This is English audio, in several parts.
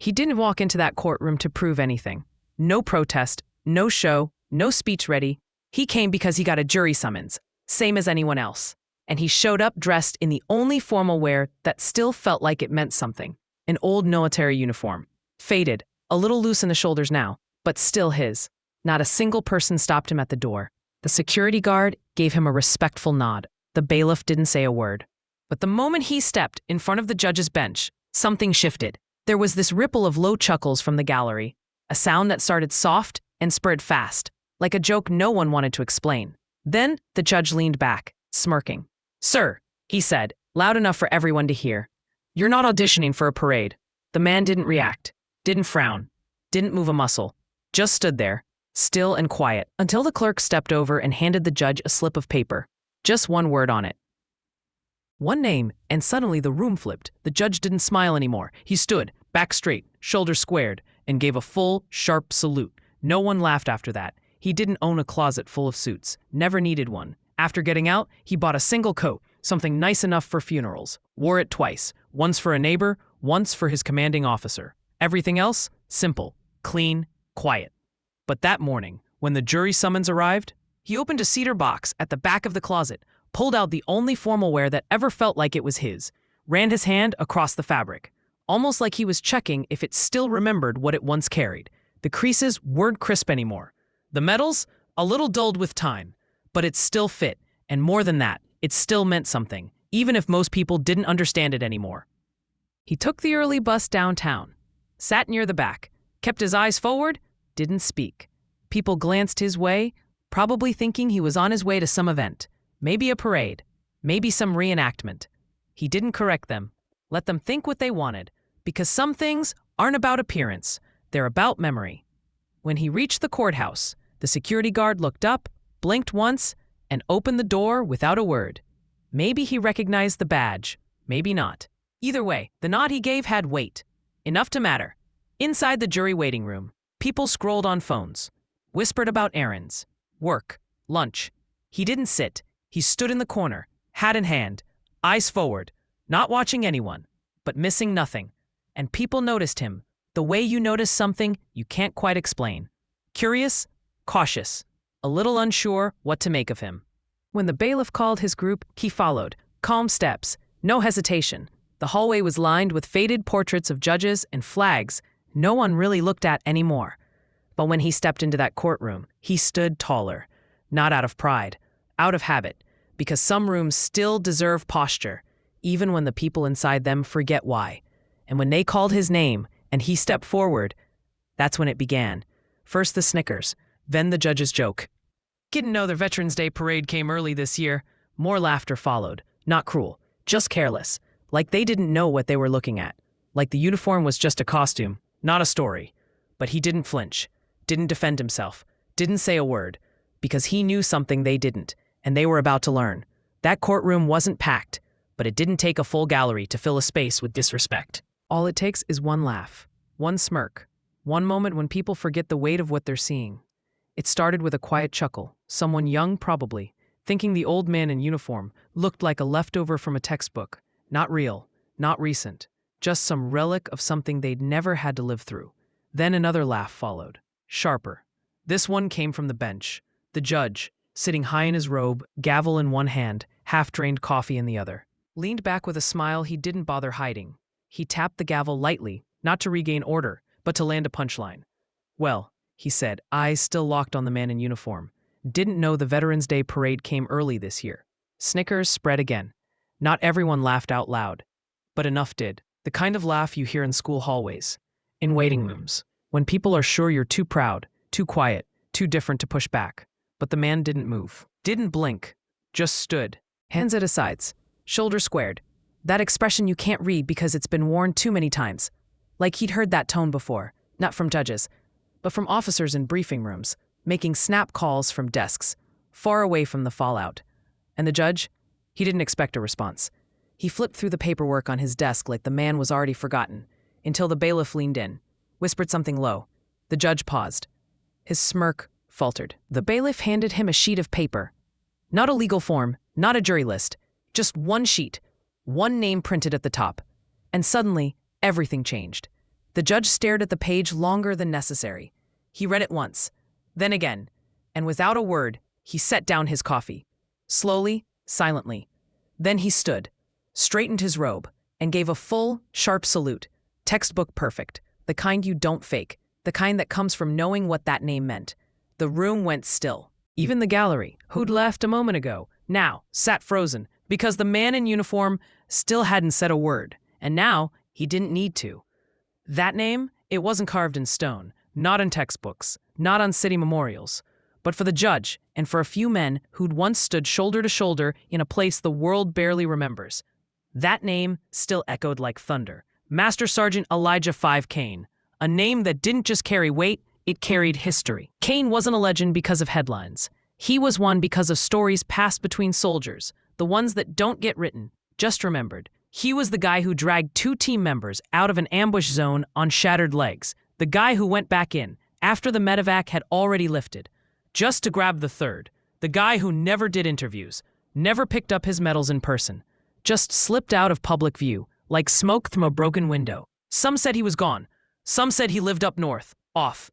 He didn't walk into that courtroom to prove anything. No protest, no show, no speech ready. He came because he got a jury summons, same as anyone else. And he showed up dressed in the only formal wear that still felt like it meant something. An old military uniform. Faded, a little loose in the shoulders now, but still his. Not a single person stopped him at the door. The security guard gave him a respectful nod. The bailiff didn't say a word. But the moment he stepped in front of the judge's bench, something shifted. There was this ripple of low chuckles from the gallery, a sound that started soft and spread fast, like a joke no one wanted to explain. Then the judge leaned back, smirking. "Sir," he said, loud enough for everyone to hear, "you're not auditioning for a parade." The man didn't react, didn't frown, didn't move a muscle, just stood there, still and quiet, until the clerk stepped over and handed the judge a slip of paper. Just one word on it. One name, and suddenly the room flipped. The judge didn't smile anymore. He stood, back straight, shoulders squared, and gave a full, sharp salute. No one laughed after that. He didn't own a closet full of suits, never needed one. After getting out, he bought a single coat, something nice enough for funerals. Wore it twice, once for a neighbor, once for his commanding officer. Everything else, simple, clean, quiet. But that morning, when the jury summons arrived, he opened a cedar box at the back of the closet, pulled out the only formal wear that ever felt like it was his, ran his hand across the fabric, almost like he was checking if it still remembered what it once carried. The creases weren't crisp anymore. The metals, a little dulled with time, but it still fit, and more than that, it still meant something, even if most people didn't understand it anymore. He took the early bus downtown, sat near the back, kept his eyes forward, didn't speak. People glanced his way, probably thinking he was on his way to some event. Maybe a parade, maybe some reenactment. He didn't correct them, let them think what they wanted, because some things aren't about appearance, they're about memory. When he reached the courthouse, the security guard looked up, blinked once, and opened the door without a word. Maybe he recognized the badge, maybe not. Either way, the nod he gave had weight, enough to matter. Inside the jury waiting room, people scrolled on phones, whispered about errands, work, lunch. He didn't sit. He stood in the corner, hat in hand, eyes forward, not watching anyone, but missing nothing. And people noticed him, the way you notice something you can't quite explain. Curious, cautious, a little unsure what to make of him. When the bailiff called his group, he followed, calm steps, no hesitation. The hallway was lined with faded portraits of judges and flags no one really looked at anymore. But when he stepped into that courtroom, he stood taller, not out of pride, out of habit, because some rooms still deserve posture, even when the people inside them forget why. And when they called his name and he stepped forward, that's when it began. First the snickers, then the judge's joke. Didn't know the Veterans Day parade came early this year. More laughter followed, not cruel, just careless, like they didn't know what they were looking at, like the uniform was just a costume, not a story. But he didn't flinch, didn't defend himself, didn't say a word, because he knew something they didn't, and they were about to learn. That courtroom wasn't packed, but it didn't take a full gallery to fill a space with disrespect. All it takes is one laugh, one smirk, one moment when people forget the weight of what they're seeing. It started with a quiet chuckle, someone young probably, thinking the old man in uniform looked like a leftover from a textbook, not real, not recent, just some relic of something they'd never had to live through. Then another laugh followed, sharper. This one came from the bench. The judge, sitting high in his robe, gavel in one hand, half-drained coffee in the other, leaned back with a smile he didn't bother hiding. He tapped the gavel lightly, not to regain order, but to land a punchline. "Well," he said, eyes still locked on the man in uniform, "didn't know the Veterans Day parade came early this year." Snickers spread again. Not everyone laughed out loud, but enough did. The kind of laugh you hear in school hallways, in waiting rooms, when people are sure you're too proud, too quiet, too different to push back. But the man didn't move, didn't blink, just stood, hands at his sides, shoulders squared. That expression you can't read because it's been worn too many times. Like he'd heard that tone before, not from judges, but from officers in briefing rooms, making snap calls from desks, far away from the fallout. And the judge? He didn't expect a response. He flipped through the paperwork on his desk like the man was already forgotten, until the bailiff leaned in, whispered something low. The judge paused. His smirk faltered. The bailiff handed him a sheet of paper. Not a legal form, not a jury list, just one sheet, one name printed at the top. And suddenly, everything changed. The judge stared at the page longer than necessary. He read it once, then again, and without a word, he set down his coffee. Slowly, silently. Then he stood, straightened his robe, and gave a full, sharp salute. Textbook perfect, the kind you don't fake, the kind that comes from knowing what that name meant. The room went still. Even the gallery, who'd left a moment ago, now sat frozen, because the man in uniform still hadn't said a word, and now he didn't need to. That name, it wasn't carved in stone, not in textbooks, not on city memorials, but for the judge and for a few men who'd once stood shoulder to shoulder in a place the world barely remembers. That name still echoed like thunder. Master Sergeant Elijah V. Kane, a name that didn't just carry weight, it carried history. Kane wasn't a legend because of headlines. He was one because of stories passed between soldiers, the ones that don't get written, just remembered. He was the guy who dragged 2 team members out of an ambush zone on shattered legs, the guy who went back in after the medevac had already lifted, just to grab the third, the guy who never did interviews, never picked up his medals in person, just slipped out of public view, like smoke from a broken window. Some said he was gone. Some said he lived up north, off.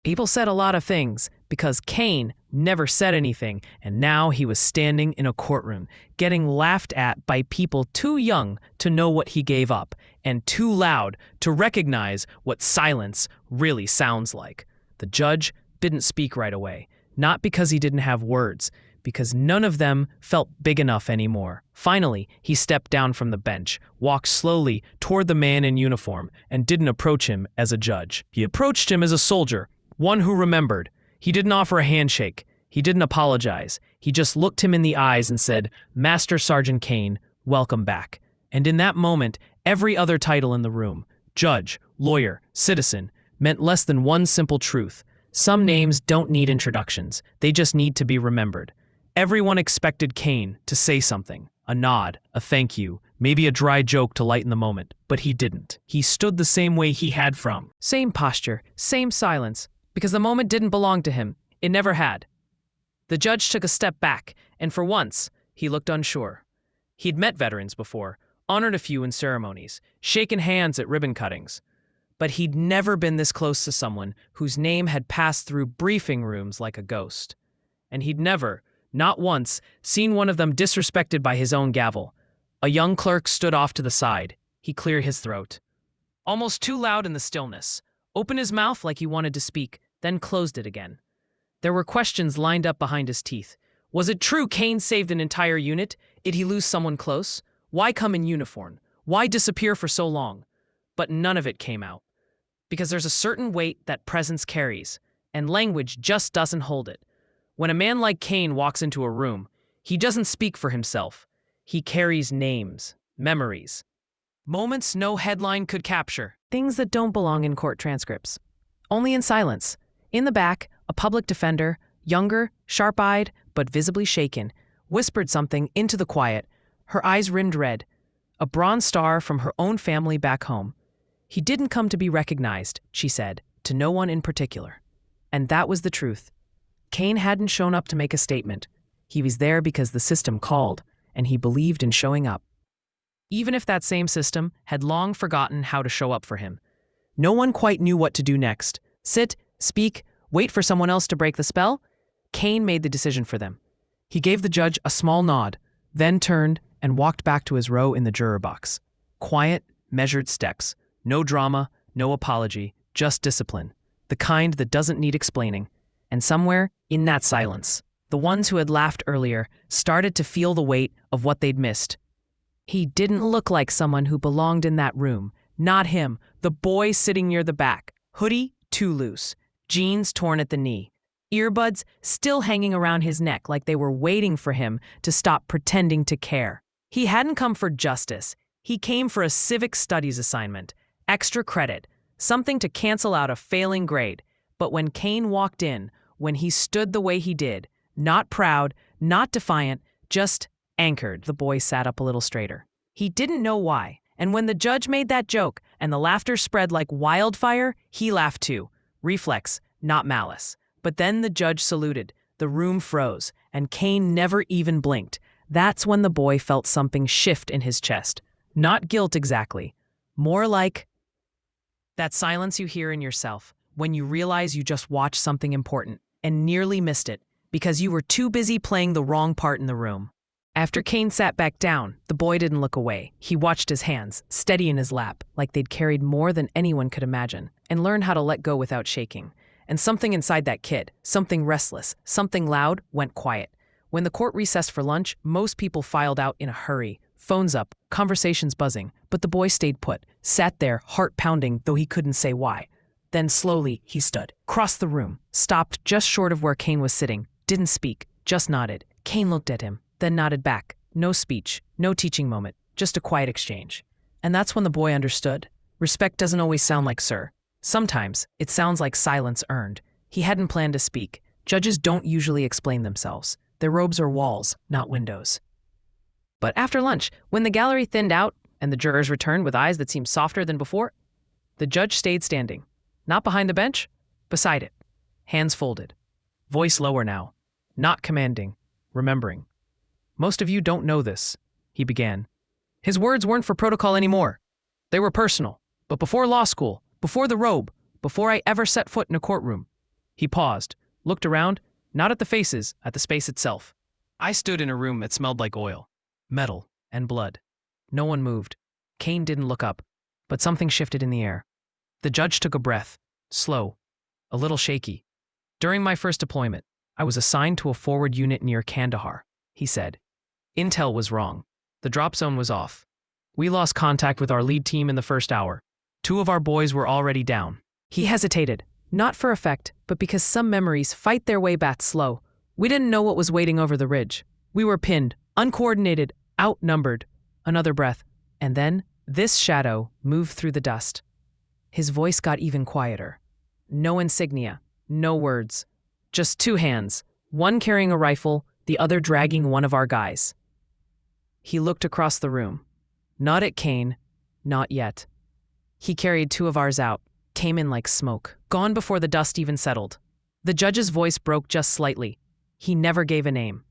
People said a lot of things because Kane never said anything, and now he was standing in a courtroom, getting laughed at by people too young to know what he gave up, and too loud to recognize what silence really sounds like. The judge didn't speak right away, not because he didn't have words, because none of them felt big enough anymore. Finally, he stepped down from the bench, walked slowly toward the man in uniform, and didn't approach him as a judge. He approached him as a soldier, one who remembered. He didn't offer a handshake. He didn't apologize. He just looked him in the eyes and said, "Master Sergeant Kane, welcome back." And in that moment, every other title in the room, judge, lawyer, citizen, meant less than one simple truth. Some names don't need introductions. They just need to be remembered. Everyone expected Kane to say something, a nod, a thank you, maybe a dry joke to lighten the moment, but he didn't. He stood the same way he had from. Same posture, same silence, because the moment didn't belong to him. It never had. The judge took a step back, and for once, he looked unsure. He'd met veterans before, honored a few in ceremonies, shaken hands at ribbon cuttings, but he'd never been this close to someone whose name had passed through briefing rooms like a ghost. And he'd never, not once, seen one of them disrespected by his own gavel. A young clerk stood off to the side. He cleared his throat. Almost too loud in the stillness. Opened his mouth like he wanted to speak, then closed it again. There were questions lined up behind his teeth. Was it true Kane saved an entire unit? Did he lose someone close? Why come in uniform? Why disappear for so long? But none of it came out. Because there's a certain weight that presence carries, and language just doesn't hold it. When a man like Kane walks into a room, he doesn't speak for himself. He carries names, memories, moments no headline could capture. Things that don't belong in court transcripts. Only in silence. In the back, a public defender, younger, sharp-eyed, but visibly shaken, whispered something into the quiet, her eyes rimmed red, a bronze star from her own family back home. He didn't come to be recognized, she said, to no one in particular. And that was the truth. Kane hadn't shown up to make a statement. He was there because the system called, and he believed in showing up. Even if that same system had long forgotten how to show up for him. No one quite knew what to do next. Sit, speak, wait for someone else to break the spell? Kane made the decision for them. He gave the judge a small nod, then turned and walked back to his row in the juror box. Quiet, measured steps. No drama, no apology, just discipline. The kind that doesn't need explaining. And somewhere, in that silence, the ones who had laughed earlier started to feel the weight of what they'd missed. He didn't look like someone who belonged in that room. Not him, the boy sitting near the back. Hoodie too loose, jeans torn at the knee, earbuds still hanging around his neck like they were waiting for him to stop pretending to care. He hadn't come for justice. He came for a civic studies assignment, extra credit, something to cancel out a failing grade. But when Kane walked in, when he stood the way he did, not proud, not defiant, just anchored, the boy sat up a little straighter. He didn't know why, and when the judge made that joke and the laughter spread like wildfire, he laughed too. Reflex, not malice. But then the judge saluted, the room froze, and Kane never even blinked. That's when the boy felt something shift in his chest. Not guilt exactly, more like That silence you hear in yourself when you realize you just watched something important and nearly missed it because you were too busy playing the wrong part in the room. After Kane sat back down, the boy didn't look away. He watched his hands, steady in his lap, like they'd carried more than anyone could imagine, and learned how to let go without shaking. And something inside that kid, something restless, something loud, went quiet. When the court recessed for lunch, most people filed out in a hurry, phones up, conversations buzzing, but the boy stayed put, sat there, heart pounding, though he couldn't say why. Then slowly, he stood, crossed the room, stopped just short of where Kane was sitting, didn't speak, just nodded. Kane looked at him, then nodded back. No speech, no teaching moment, just a quiet exchange. And that's when the boy understood. Respect doesn't always sound like sir. Sometimes, it sounds like silence earned. He hadn't planned to speak. Judges don't usually explain themselves. Their robes are walls, not windows. But after lunch, when the gallery thinned out and the jurors returned with eyes that seemed softer than before, the judge stayed standing, not behind the bench, beside it, hands folded, voice lower now, not commanding, remembering. Most of you don't know this, he began. His words weren't for protocol anymore. They were personal, but before law school, before the robe, before I ever set foot in a courtroom. He paused, looked around, not at the faces, at the space itself. I stood in a room that smelled like oil, metal, and blood. No one moved. Kane didn't look up, but something shifted in the air. The judge took a breath, slow, a little shaky. During my first deployment, I was assigned to a forward unit near Kandahar, he said. Intel was wrong. The drop zone was off. We lost contact with our lead team in the first hour. 2 of our boys were already down. He hesitated, not for effect, but because some memories fight their way back slow. We didn't know what was waiting over the ridge. We were pinned, uncoordinated, outnumbered. Another breath, and then this shadow moved through the dust. His voice got even quieter. No insignia, no words. Just 2 hands, one carrying a rifle, the other dragging one of our guys. He looked across the room. Not at Kane, not yet. He carried 2 of ours out, came in like smoke, gone before the dust even settled. The judge's voice broke just slightly. He never gave a name.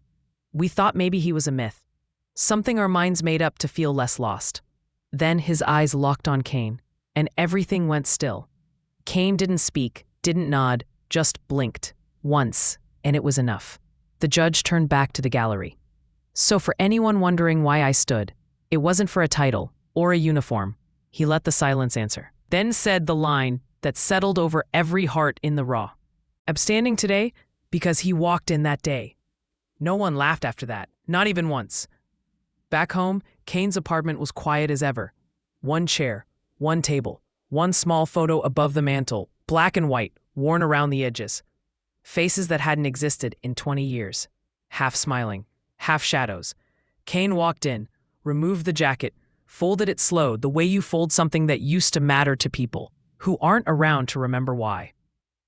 We thought maybe he was a myth, something our minds made up to feel less lost. Then his eyes locked on Kane, and everything went still. Kane didn't speak, didn't nod, just blinked. Once, and it was enough. The judge turned back to the gallery. So for anyone wondering why I stood, it wasn't for a title or a uniform. He let the silence answer, then said the line that settled over every heart in the raw. I'm standing today because he walked in that day. No one laughed after that, not even once. Back home, Kane's apartment was quiet as ever. 1 chair, 1 table, 1 small photo above the mantel, black and white, worn around the edges. Faces that hadn't existed in 20 years. Half smiling, half shadows. Kane walked in, removed the jacket, folded it slow, the way you fold something that used to matter to people who aren't around to remember why.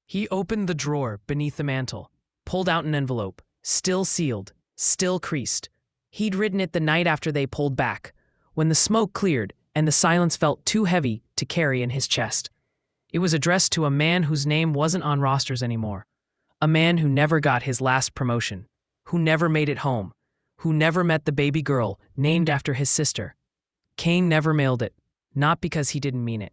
He opened the drawer beneath the mantel, pulled out an envelope, still sealed, still creased. He'd written it the night after they pulled back, when the smoke cleared and the silence felt too heavy to carry in his chest. It was addressed to a man whose name wasn't on rosters anymore. A man who never got his last promotion, who never made it home, who never met the baby girl named after his sister. Kane never mailed it, not because he didn't mean it,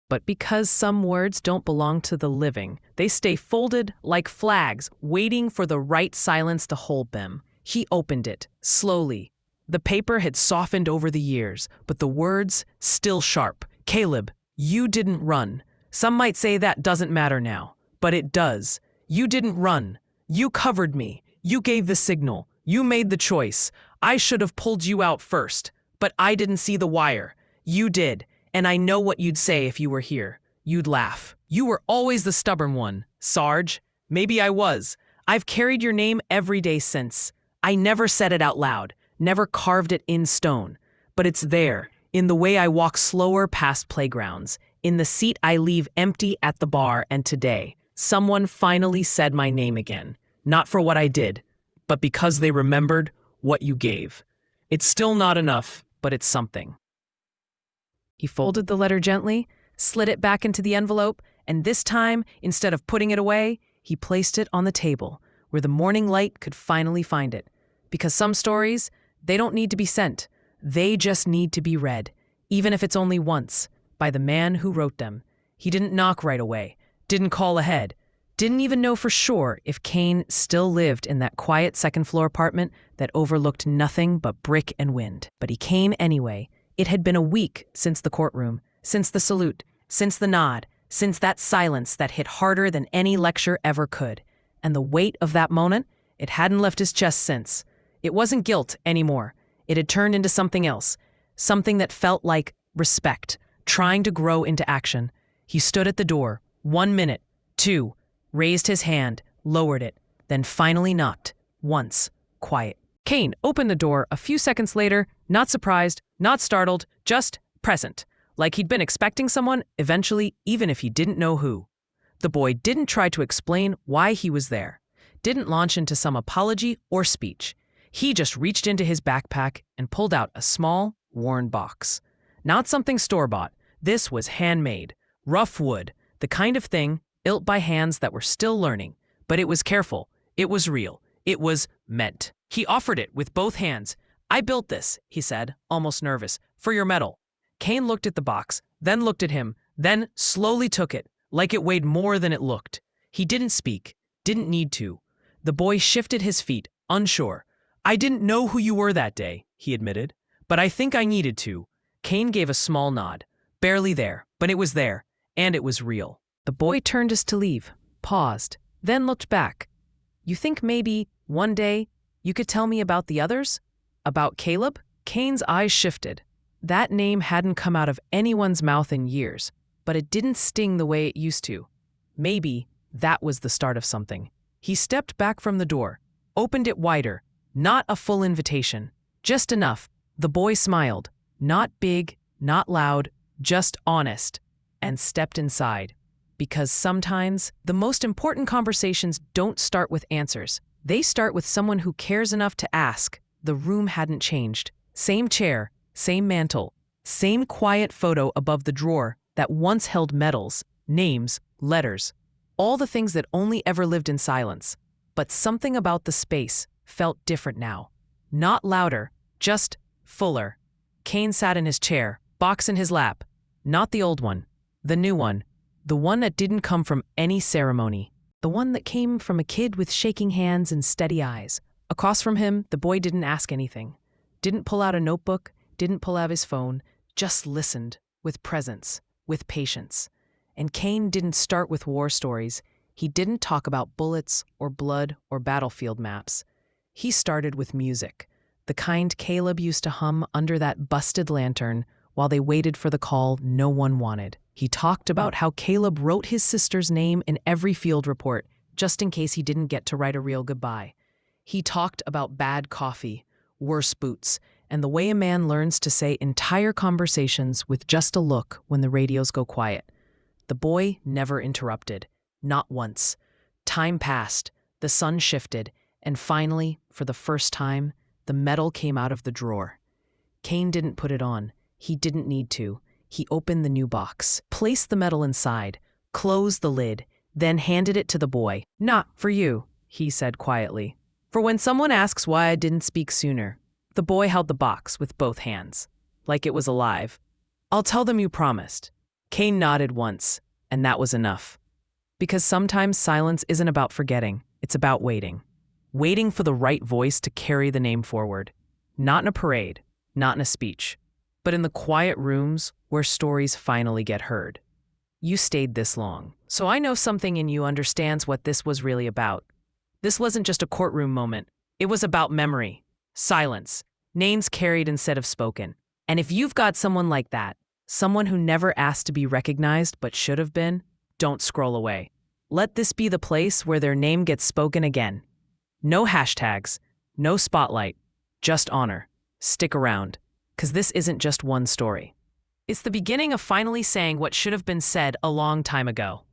but because some words don't belong to the living. They stay folded like flags, waiting for the right silence to hold them. He opened it, slowly. The paper had softened over the years, but the words still sharp. Caleb, you didn't run. Some might say that doesn't matter now, but it does. You didn't run. You covered me. You gave the signal. You made the choice. I should have pulled you out first, but I didn't see the wire. You did, and I know what you'd say if you were here. You'd laugh. You were always the stubborn one, Sarge. Maybe I was. I've carried your name every day since. I never said it out loud, never carved it in stone, but it's there, in the way I walk slower past playgrounds, in the seat I leave empty at the bar, and today, someone finally said my name again, not for what I did, but because they remembered what you gave. It's still not enough, but it's something. He folded the letter gently, slid it back into the envelope, and this time, instead of putting it away, he placed it on the table, where the morning light could finally find it. Because some stories, they don't need to be sent. They just need to be read, even if it's only once, by the man who wrote them. He didn't knock right away, didn't call ahead, didn't even know for sure if Kane still lived in that quiet second-floor apartment that overlooked nothing but brick and wind. But he came anyway. It had been a week since the courtroom, since the salute, since the nod, since that silence that hit harder than any lecture ever could. And the weight of that moment, it hadn't left his chest since. It wasn't guilt anymore. It had turned into something else, something that felt like respect, trying to grow into action. He stood at the door, 1 minute, 2, raised his hand, lowered it, then finally knocked, once, quiet. Kane opened the door a few seconds later, not surprised, not startled, just present, like he'd been expecting someone, eventually, even if he didn't know who. The boy didn't try to explain why he was there, didn't launch into some apology or speech. He just reached into his backpack and pulled out a small, worn box. Not something store-bought. This was handmade, rough wood, the kind of thing built by hands that were still learning. But it was careful. It was real. It was meant. He offered it with both hands. "I built this," he said, almost nervous, "for your medal." Kane looked at the box, then looked at him, then slowly took it, like it weighed more than it looked. He didn't speak, didn't need to. The boy shifted his feet, unsure. "I didn't know who you were that day," he admitted, "but I think I needed to." Kane gave a small nod. Barely there, but it was there, and it was real. The boy turned as to leave, paused, then looked back. "You think maybe, one day, you could tell me about the others? About Caleb?" Kane's eyes shifted. That name hadn't come out of anyone's mouth in years, but it didn't sting the way it used to. Maybe that was the start of something. He stepped back from the door, opened it wider, not a full invitation, just enough. The boy smiled, not big, not loud, just honest, and stepped inside. Because sometimes the most important conversations don't start with answers. They start with someone who cares enough to ask. The room hadn't changed. Same chair, same mantle, same quiet photo above the drawer that once held medals, names, letters, all the things that only ever lived in silence. But something about the space felt different now. Not louder, just fuller. Kane sat in his chair, box in his lap. Not the old one, the new one. The one that didn't come from any ceremony. The one that came from a kid with shaking hands and steady eyes. Across from him, the boy didn't ask anything. Didn't pull out a notebook, didn't pull out his phone, just listened, with presence, with patience. And Kane didn't start with war stories. He didn't talk about bullets or blood or battlefield maps. He started with music, the kind Caleb used to hum under that busted lantern while they waited for the call no one wanted. He talked about how Caleb wrote his sister's name in every field report, just in case he didn't get to write a real goodbye. He talked about bad coffee, worse boots, and the way a man learns to say entire conversations with just a look when the radios go quiet. The boy never interrupted, not once. Time passed, the sun shifted, and finally, for the first time, the medal came out of the drawer. Kane didn't put it on. He didn't need to. He opened the new box, placed the medal inside, closed the lid, then handed it to the boy. "Not for you," he said quietly. "For when someone asks why I didn't speak sooner." The boy held the box with both hands, like it was alive. "I'll tell them you promised." Kane nodded once, and that was enough. Because sometimes silence isn't about forgetting, it's about waiting. Waiting for the right voice to carry the name forward. Not in a parade, not in a speech, but in the quiet rooms where stories finally get heard. You stayed this long, so I know something in you understands what this was really about. This wasn't just a courtroom moment. It was about memory, silence, names carried instead of spoken. And if you've got someone like that, someone who never asked to be recognized but should have been, don't scroll away. Let this be the place where their name gets spoken again. No hashtags, no spotlight, just honor. Stick around, because this isn't just one story. It's the beginning of finally saying what should have been said a long time ago.